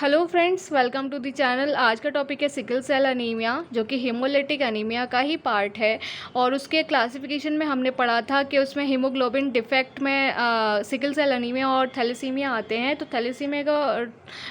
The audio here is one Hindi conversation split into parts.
Hello friends, welcome to the channel. आज का टॉपिक है सिकल सेल अनीमिया, जो कि हीमोलिटिक अनीमिया का ही पार्ट है। और उसके क्लासिफिकेशन में हमने पढ़ा था कि उसमें हीमोग्लोबिन डिफेक्ट में सिकल सेल अनीमिया और थैलेसीमिया आते हैं। तो थैलेसीमिया का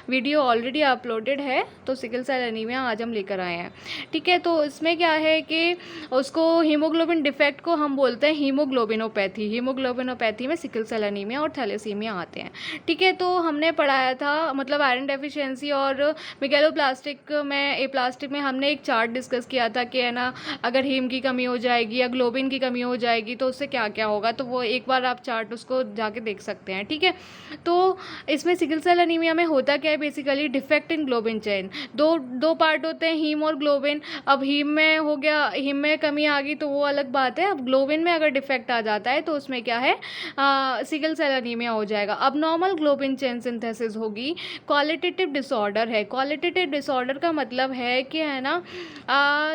वीडियो ऑलरेडी अपलोडेड है, तो सिकल सेल अनीमिया आज हम लेकर आए हैं। ठीक है, तो इसमें क्या है कि उसको हीमोग्लोबिन डिफेक्ट को हम बोलते हैं हीमोग्लोबिनोपैथी। हीमोग्लोबिनोपैथी में सिकल सेल अनीमिया और थैलेसीमिया आते हैं। ठीक है, तो हमने पढ़ाया था मतलब आयरन डेफिशिएंसी और मेगैलोप्लास्टिक में एप्लास्टिक में हमने एक चार्ट डिस्कस किया था कि है ना, अगर हीम की कमी हो जाएगी या ग्लोबिन की कमी हो जाएगी तो उससे क्या क्या होगा। तो वो एक बार आप चार्ट उसको जाके देख सकते हैं। ठीक है, तो इसमें सिकल सेल अनीमिया में होता क्या है, basically defect in globin chain. दो पार्ट होते हैं, हीम और ग्लोबिन। अब हीम में हो गया, हीम में कमी आ गई तो वो अलग बात है। अब ग्लोबिन में अगर डिफेक्ट आ जाता है तो उसमें क्या है, सिकल सेल अनीमिया हो जाएगा। अब नॉर्मल ग्लोबिन चेन सिंथेसिस होगी। क्वालिटेटिव डिसऑर्डर है। क्वालिटेटिव डिसऑर्डर का मतलब है कि है ना,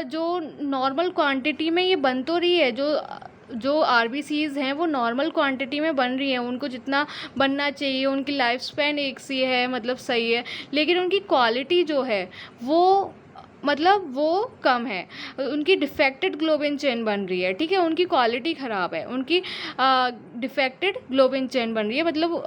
जो नॉर्मल क्वांटिटी में ये बन तो रही है, जो आरबीसीज हैं वो नॉर्मल क्वांटिटी में बन रही हैं, उनको जितना बनना चाहिए, उनकी लाइफ स्पैन एक सी है, मतलब सही है, लेकिन उनकी क्वालिटी जो है वो मतलब वो कम है। उनकी डिफेक्टेड ग्लोबिन चेन बन रही है। ठीक है, उनकी क्वालिटी ख़राब है, उनकी डिफेक्टेड ग्लोबिन चेन बन रही है, मतलब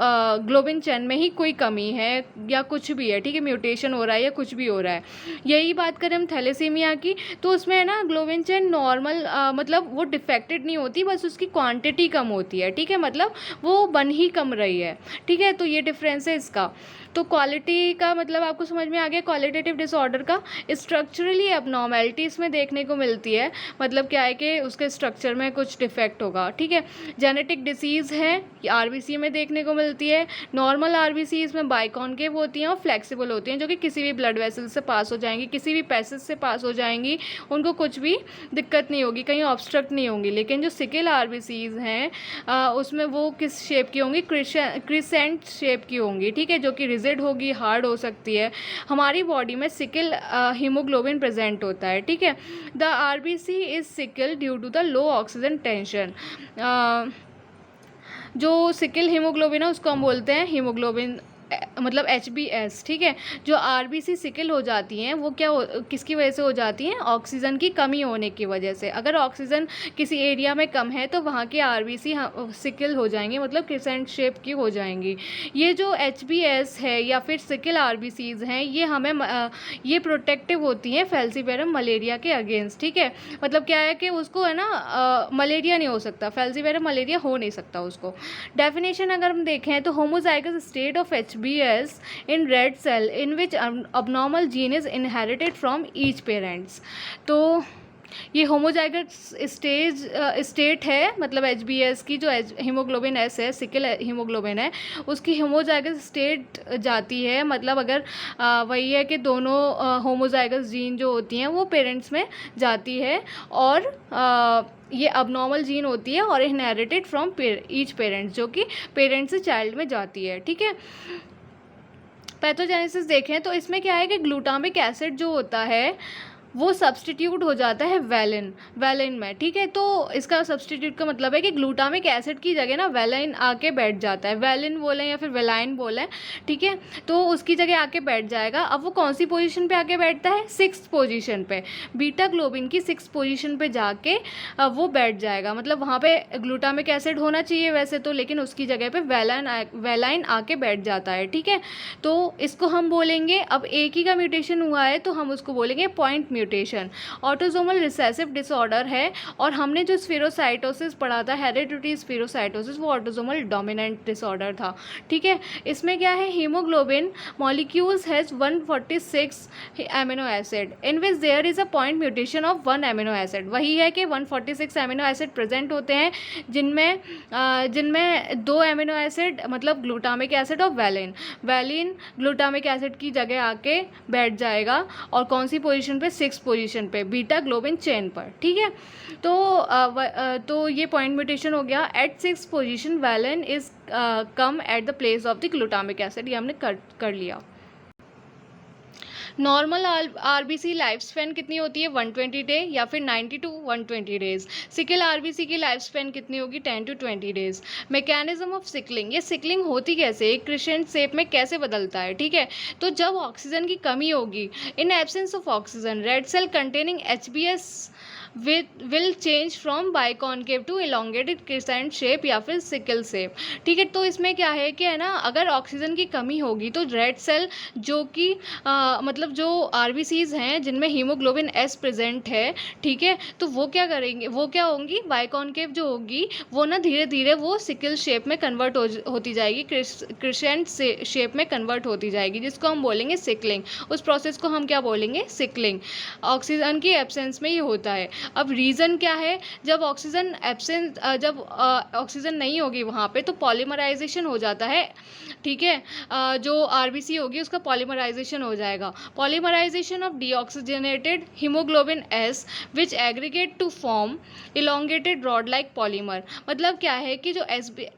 ग्लोबिन चेन में ही कोई कमी है या कुछ भी है। ठीक है, म्यूटेशन हो रहा है या कुछ भी हो रहा है। यही बात करें हम थैलेसीमिया की, तो उसमें है ना ग्लोबिन चेन नॉर्मल मतलब वो डिफेक्टेड नहीं होती, बस उसकी क्वांटिटी कम होती है। ठीक है, मतलब वो बन ही कम रही है। ठीक है, तो ये डिफरेंस है इसका। तो क्वालिटी का मतलब आपको समझ में आ गया। क्वालिटेटिव डिसऑर्डर का स्ट्रक्चरली एबनॉर्मेलिटी इसमें देखने को मिलती है, मतलब क्या है कि उसके स्ट्रक्चर में कुछ डिफेक्ट होगा। ठीक है, जेनेटिक डिसीज़ है, आरबीसी में देखने को मिलती है। नॉर्मल आरबीसी इसमें बाइकॉन्केव होती हैं और फ्लेक्सिबल होती हैं, जो कि किसी भी ब्लड वेसल से पास हो जाएंगी, किसी भी पैसेज से पास हो जाएंगी, उनको कुछ भी दिक्कत नहीं होगी, कहीं ऑब्स्ट्रक्ट नहीं होंगी। लेकिन जो सिकल आरबीसीज हैं उसमें वो किस शेप की होंगी, क्रिसेंट शेप की होंगी। ठीक है, जो कि रिजिड होगी, हार्ड हो सकती है। हमारी बॉडी में सिकल हीमोग्लोबिन प्रेजेंट होता है। ठीक है, the RBC is sickle due to the low oxygen tension. जो सिकल हीमोग्लोबिन है उसको हम बोलते हैं हीमोग्लोबिन मतलब HbS। ठीक है, जो आरबीसी सिकल हो जाती हैं वो किसकी वजह से हो जाती हैं, ऑक्सीजन की कमी होने की वजह से। अगर ऑक्सीजन किसी एरिया में कम है तो वहाँ के आरबीसी सिकल हो जाएंगे, मतलब क्रिसेंट शेप की हो जाएंगी। ये जो HbS है या फिर सिकल आरबीसीज हैं, ये हमें ये प्रोटेक्टिव होती हैं फैल्सीवेरम मलेरिया के अगेंस्ट। ठीक है, मतलब क्या है कि उसको है ना मलेरिया नहीं हो सकता, फैल्सीवेरम मलेरिया हो नहीं सकता उसको। डेफिनेशन अगर हम देखें तो homozygous state of HbS in red cell in which abnormal gene is inherited from each parents। तो ये होमोजाइगस स्टेट है, मतलब HbS की जो हीमोग्लोबिन S है, सिकल हीमोग्लोबिन है, उसकी होमोजाइगस स्टेट जाती है। मतलब अगर वही है कि दोनों होमोजाइगस जीन जो होती हैं वो पेरेंट्स में जाती है, और ये अबनॉर्मल जीन होती है और इनहेरिटेड फ्रॉम ईच पेरेंट्स, जो कि पेरेंट्स से चाइल्ड में जाती है। ठीक है, पैथोजेनेसिस देखें तो इसमें क्या है कि ग्लूटामिक एसिड जो होता है वो सब्सटीट्यूट हो जाता है वैलिन में। ठीक है, तो इसका सब्सटीट्यूट का मतलब है कि ग्लूटामिक एसिड की जगह ना वैलिन आके बैठ जाता है। वैलिन बोलें या फिर वेलाइन बोलें, ठीक है, तो उसकी जगह आके बैठ जाएगा। अब वो कौन सी पोजीशन पे आके बैठता है, 6th पोजीशन पे, बीटा ग्लोबिन की 6th पोजीशन पे जाके वो बैठ जाएगा। मतलब वहाँ पे ग्लूटामिक एसिड होना चाहिए वैसे तो, लेकिन उसकी जगह पे वैलाइन आके बैठ जाता है। ठीक है, तो इसको हम बोलेंगे, अब एक ही का म्यूटेशन हुआ है तो हम उसको बोलेंगे point mutation. Autosomal recessive disorder है, और हमने जो स्फेरोसाइटोसिस पढ़ा था, हेरिडिटरी स्फेरोसाइटोसिस, वो ऑटोसोमल डोमिनेंट डिसऑर्डर था। ठीक है, इसमें क्या है, haemoglobin molecules has 146 amino acid in which there is a point mutation of 1 amino acid. वही है कि 146 एमिनो एसिड प्रेजेंट होते हैं, जिनमें 2 एमिनो एसिड मतलब ग्लूटामिक एसिड और वैलिन ग्लूटामिक एसिड की जगह आके बैठ जाएगा, और कौन सी पोजीशन पे, 6th पोजीशन पे, बीटा ग्लोबिन चेन पर। ठीक है, तो ये पॉइंट म्यूटेशन हो गया। At 6th position valine is come at the place of the glutamic acid, ये हमने कर लिया। नॉर्मल आरबीसी लाइफ स्पैन कितनी होती है 120 डे या फिर 90 टू 120 डेज। सिकल आरबीसी की लाइफ स्पैन कितनी होगी 10 to 20 days. Mechanism of sickling, ये सिकलिंग होती कैसे, एक क्रिसेंट शेप में कैसे बदलता है, ठीक है। तो जब ऑक्सीजन की कमी होगी, in absence of oxygen red cell containing HbS will change from biconcave to elongated crescent shape या फिर सिकल शेप, ठीक है। तो इसमें क्या है कि है ना, अगर ऑक्सीजन की कमी होगी तो रेड सेल जो कि मतलब जो आरबीसीज हैं जिनमें हीमोग्लोबिन एस प्रेजेंट है, ठीक है, तो वो क्या करेंगे, वो क्या होंगी, बाइकॉन्केव जो होगी वो ना धीरे धीरे वो सिकल शेप में कन्वर्ट होती जाएगी, क्रिसेंट शेप में कन्वर्ट होती जाएगी, जिसको हम बोलेंगे सिकलिंग। उस प्रोसेस को हम क्या बोलेंगे, सिकलिंग। ऑक्सीजन की एब्सेंस में ये होता है। अब रीज़न क्या है, जब ऑक्सीजन एब्सेंट जब ऑक्सीजन नहीं होगी वहाँ पे तो पॉलीमराइजेशन हो जाता है, ठीक है। जो आरबीसी होगी उसका पॉलीमराइजेशन हो जाएगा। Polymerisation of deoxygenated haemoglobin S which aggregate to form elongated rod like polymer. मतलब क्या है कि जो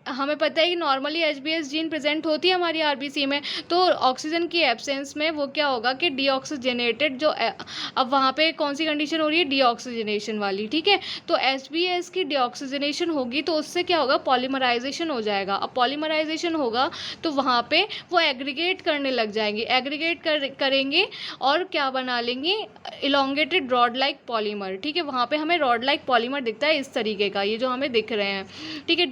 हमें पता है कि नॉर्मली एचबीएस जीन प्रेजेंट होती है हमारी आरबीसी में, तो ऑक्सीजन की एब्सेंस में वो क्या होगा कि डीऑक्सीजनेटेड जो अब वहाँ पे कौन सी कंडीशन हो रही है, डीऑक्सीजनेशन वाली, ठीक है। तो एचबीएस की डीऑक्सीजनेशन होगी तो उससे क्या होगा, पॉलीमराइजेशन हो जाएगा। अब पॉलीमराइजेशन होगा तो वहाँ पे वो एग्रीगेट करने लग जाएंगे, करेंगे और क्या बना लेंगे, इलोंगेटेड रॉड लाइक पॉलीमर, ठीक है। वहाँ पे हमें रॉड लाइक पॉलीमर दिखता है इस तरीके का, ये जो हमें दिख रहे हैं, ठीक है।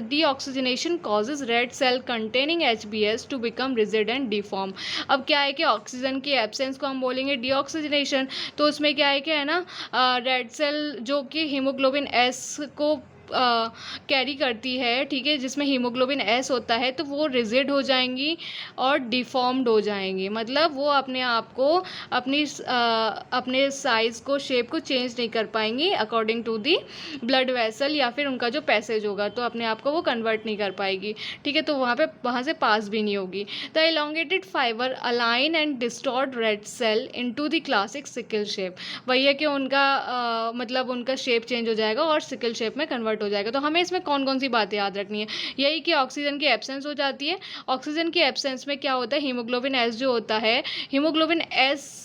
Deoxygenation causes red cell containing HbS to become rigid and deform. अब क्या है कि ऑक्सीजन की एब्सेंस को हम बोलेंगे डीऑक्सीजनेशन, तो उसमें क्या है कि है ना, रेड सेल जो कि हीमोग्लोबिन एस को कैरी करती है, ठीक है, जिसमें हीमोग्लोबिन एस होता है, तो वो रिजिड हो जाएंगी और डिफॉर्म्ड हो जाएंगी। मतलब वो अपने आप को अपने साइज़ को, शेप को चेंज नहीं कर पाएंगी according to the blood vessel या फिर उनका जो पैसेज होगा, तो अपने आप को वो कन्वर्ट नहीं कर पाएगी, ठीक है। तो वहाँ से पास भी नहीं होगी। The elongated fibre align and distort red cell into the classic sickle shape. वही है कि उनका मतलब उनका शेप चेंज हो जाएगा और सिकल शेप में कन्वर्ट हो जाएगा। तो हमें इसमें कौन कौन सी बातें याद रखनी है, यही कि ऑक्सीजन की एब्सेंस हो जाती है। ऑक्सीजन की एब्सेंस में क्या होता है, हीमोग्लोबिन एस जो होता है, हीमोग्लोबिन एस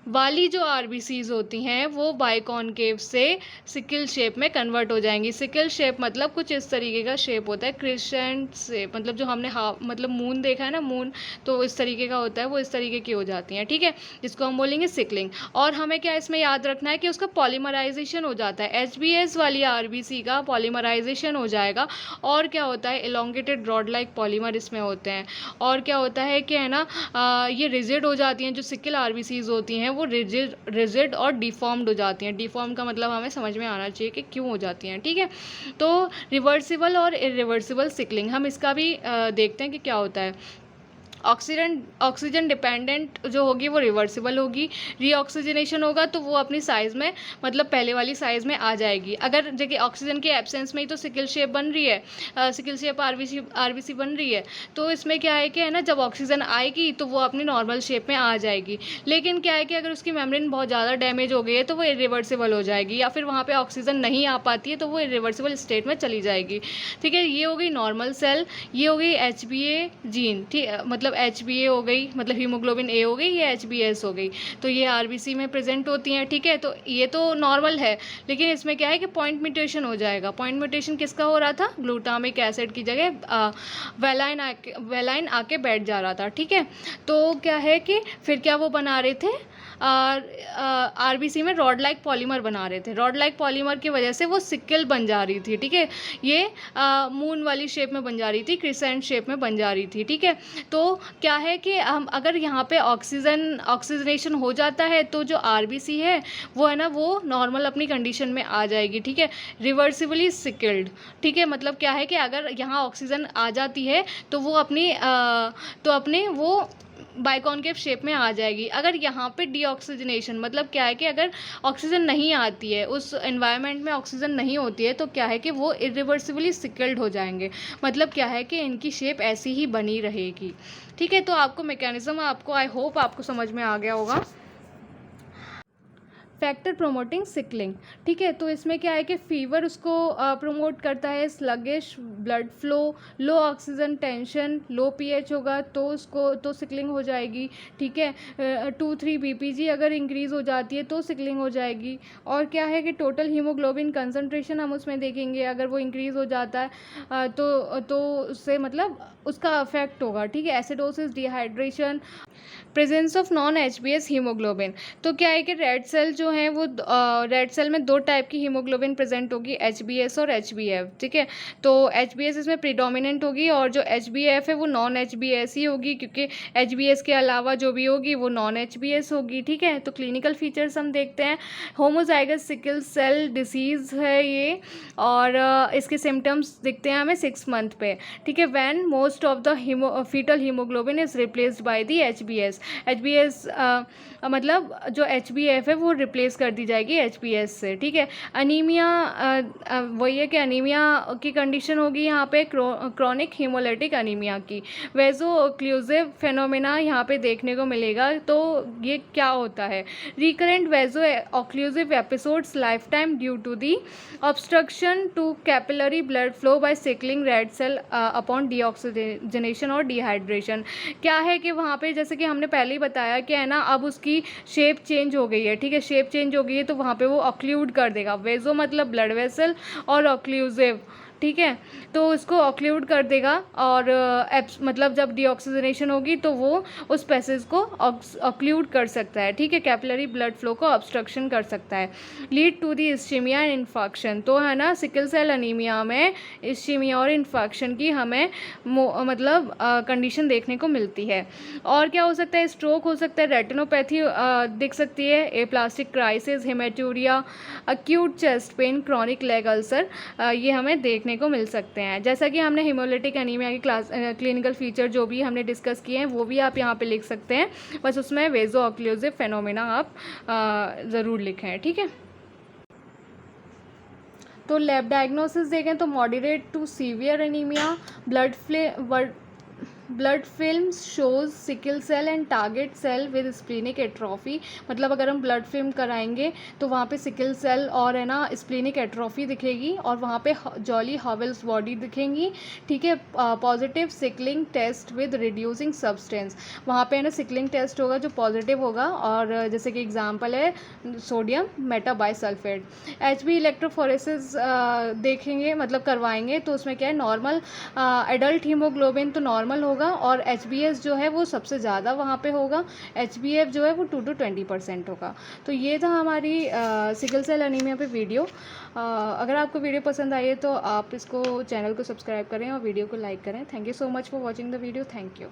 वाली जो आरबीसीज होती हैं वो बाइकॉन्केव से सिकल शेप में कन्वर्ट हो जाएंगी। सिकल शेप मतलब कुछ इस तरीके का शेप होता है, क्रिसेंट शेप, मतलब जो हमने मतलब मून देखा है ना, मून, तो इस तरीके का होता है, वो इस तरीके की हो जाती हैं, ठीक है, जिसको हम बोलेंगे सिकलिंग। और हमें क्या इसमें याद रखना है कि उसका पॉलीमराइजेशन हो जाता है, एचबीएस वाली आरबीसी का पॉलीमराइजेशन हो जाएगा। और क्या होता है, इलोंगेटेड रॉड लाइक पॉलीमर इसमें होते हैं। और क्या होता है कि है ना, ये रिजिड हो जाती हैं, जो सिकल आरबीसीज होती हैं वो रिजिड और डिफॉर्म्ड हो जाती हैं। डिफॉर्म का मतलब हमें समझ में आना चाहिए कि क्यों हो जाती हैं, ठीक है। तो रिवर्सिबल और इरिवर्सिबल सिकलिंग, हम इसका भी देखते हैं कि क्या होता है। ऑक्सीजन डिपेंडेंट जो होगी वो रिवर्सिबल होगी। रीऑक्सीजनेशन होगा तो वो अपनी साइज़ में, मतलब पहले वाली साइज़ में आ जाएगी। अगर जगह ऑक्सीजन के एब्सेंस में ही तो सिकल शेप बन रही है, सिकल शेप आरबीसी बन रही है, तो इसमें क्या है कि है ना, जब ऑक्सीजन आएगी तो वो अपनी नॉर्मल शेप में आ जाएगी। लेकिन क्या है कि अगर उसकी मेम्ब्रेन बहुत ज़्यादा डैमेज हो गई है तो वो इरिवर्सिबल हो जाएगी, या फिर वहाँ पर ऑक्सीजन नहीं आ पाती है तो वो इरिवर्सिबल स्टेट में चली जाएगी, ठीक है। ये हो गई नॉर्मल सेल, ये हो गई एचबीए जीन, ठीक, मतलब एचबीए हो गई, मतलब हीमोग्लोबिन ए हो गई, ये एचबीएस हो गई, तो ये आरबीसी में प्रेजेंट होती हैं, ठीक है। तो ये तो नॉर्मल है, लेकिन इसमें क्या है कि पॉइंट म्यूटेशन हो जाएगा। पॉइंट म्यूटेशन किसका हो रहा था, ग्लूटामिक एसिड की जगह वेलाइन आके बैठ जा रहा था, ठीक है। तो क्या है कि फिर क्या वो बना रहे थे, आरबीसी में रॉड लाइक पॉलीमर बना रहे थे। रॉड लाइक पॉलीमर की वजह से वो सिकल बन जा रही थी, ठीक है। ये मून वाली शेप में बन जा रही थी, क्रिसेंट शेप में बन जा रही थी, ठीक है। तो क्या है कि हम अगर यहाँ पे ऑक्सीजनेशन हो जाता है तो जो आरबीसी है वो है ना, वो नॉर्मल अपनी कंडीशन में आ जाएगी, ठीक है, रिवर्सिबली सिकल्ड, ठीक है। मतलब क्या है कि अगर यहाँ ऑक्सीजन आ जाती है तो वो अपने वो बाइकॉन्केव शेप में आ जाएगी। अगर यहाँ पे डीऑक्सीजनेशन, मतलब क्या है कि अगर ऑक्सीजन नहीं आती है, उस एनवायरनमेंट में ऑक्सीजन नहीं होती है, तो क्या है कि वो इरिवर्सिबली सिकल्ड हो जाएंगे। मतलब क्या है कि इनकी शेप ऐसी ही बनी रहेगी, ठीक है। तो आपको मैकेनिज्म, आपको आई होप आपको समझ में आ गया होगा। Factor promoting sickling. ठीक है, तो इसमें क्या है कि फीवर उसको प्रमोट करता है, स्लगिश ब्लड फ्लो, लो ऑक्सीजन टेंशन, लो पीएच होगा तो उसको तो सिकलिंग हो जाएगी। ठीक है, 2-3 बीपीजी अगर इंक्रीज़ हो जाती है तो सिकलिंग हो जाएगी। और क्या है कि टोटल हीमोग्लोबिन कंसंट्रेशन हम उसमें देखेंगे, अगर वो इंक्रीज़ हो जाता है तो उससे मतलब उसका अफेक्ट होगा। ठीक है, acidosis, dehydration, presence of non HBs haemoglobin. तो क्या है कि रेड सेल जो है वो रेड सेल में 2 टाइप की हीमोग्लोबिन प्रेजेंट होगी, एचबीएस और एचबीएफ। ठीक है, तो एचबीएस इसमें प्रीडोमिनेंट होगी और जो एचबीएफ है वो नॉन एचबीएस ही होगी, क्योंकि एचबीएस के अलावा जो भी होगी वो नॉन एचबीएस होगी। ठीक है, तो क्लिनिकल फीचर्स हम देखते हैं। होमोजाइगस सिकल सेल डिसीज़ है ये, और इसके सिम्टम्स दिखते हैं हमें 6 मंथ पे। ठीक है, when most of the fetal haemoglobin is replaced by the HbS. HbS मतलब जो एचबीएफ है वो रिप्लेस कर दी जाएगी एचबीएस से। ठीक है, अनीमिया वही है कि अनीमिया की कंडीशन होगी यहाँ पे क्रॉनिक हीमोलाइटिक अनीमिया की। वेजो ऑक्लूसिव फेनोमेना यहाँ पे देखने को मिलेगा। तो ये क्या होता है? Recurrent vaso occlusive episodes lifetime due to the obstruction to capillary blood flow by sickling red cell upon deoxygenation और डिहाइड्रेशन। क्या है कि वहाँ पे जैसे कि हमने पहले ही बताया कि है ना, अब उसकी शेप चेंज हो गई है। ठीक है, शेप चेंज हो गई है तो वहाँ पे वो ऑक्लूड कर देगा। वेजो मतलब ब्लड वेसल और ऑक्लूसिव। ठीक है, तो इसको ऑक्लूड कर देगा और मतलब जब डीऑक्सीजनेशन होगी तो वो उस पैसेज को ऑक्लूड कर सकता है। ठीक है, कैपिलरी ब्लड फ्लो को ऑब्स्ट्रक्शन कर सकता है, lead to the ischaemia and infection. तो है ना, सिकल सेल अनीमिया में इस्चीमिया और इन्फेक्शन की हमें मतलब कंडीशन देखने को मिलती है। और क्या हो सकता है? स्ट्रोक हो सकता है, रेटिनोपैथी दिख सकती है, aplastic crisis, haematuria, acute chest pain, chronic leg ulcer ये हमें देखने को मिल सकते हैं। जैसा कि हमने हीमोलाइटिक एनीमिया की क्लिनिकल फीचर जो भी हमने डिस्कस किए हैं वो भी आप यहाँ पे लिख सकते हैं, बस उसमें वेजो ऑक्लूसिव फेनोमेना आप ज़रूर लिखें। ठीक है, तो लैब डायग्नोसिस देखें तो moderate to severe anaemia, blood film shows sickle cell and target cell with splenic atrophy. मतलब अगर हम ब्लड फिल्म कराएंगे तो वहाँ पे सिकल सेल और है ना स्प्लीनिक एट्रोफी दिखेगी और वहाँ पे जॉली हॉवेल्स बॉडी दिखेंगी। ठीक है, positive sickling test with reducing substance. वहाँ पे है ना सिकलिंग टेस्ट होगा जो पॉजिटिव होगा, और जैसे कि एग्जांपल है सोडियम मेटाबाइसल्फेट। एचबी इलेक्ट्रोफोरेसिस देखेंगे मतलब करवाएंगे तो उसमें क्या है, नॉर्मल एडल्ट हीमोग्लोबिन तो नॉर्मल होगा और एचबीएस जो है वो सबसे ज़्यादा वहाँ पे होगा, एचबीएफ जो है वो 2 to 20% होगा। तो ये था हमारी सिकल सेल एनीमिया पे वीडियो। अगर आपको वीडियो पसंद आई है तो आप इसको चैनल को सब्सक्राइब करें और वीडियो को लाइक करें। Thank you so much for watching the video. Thank you.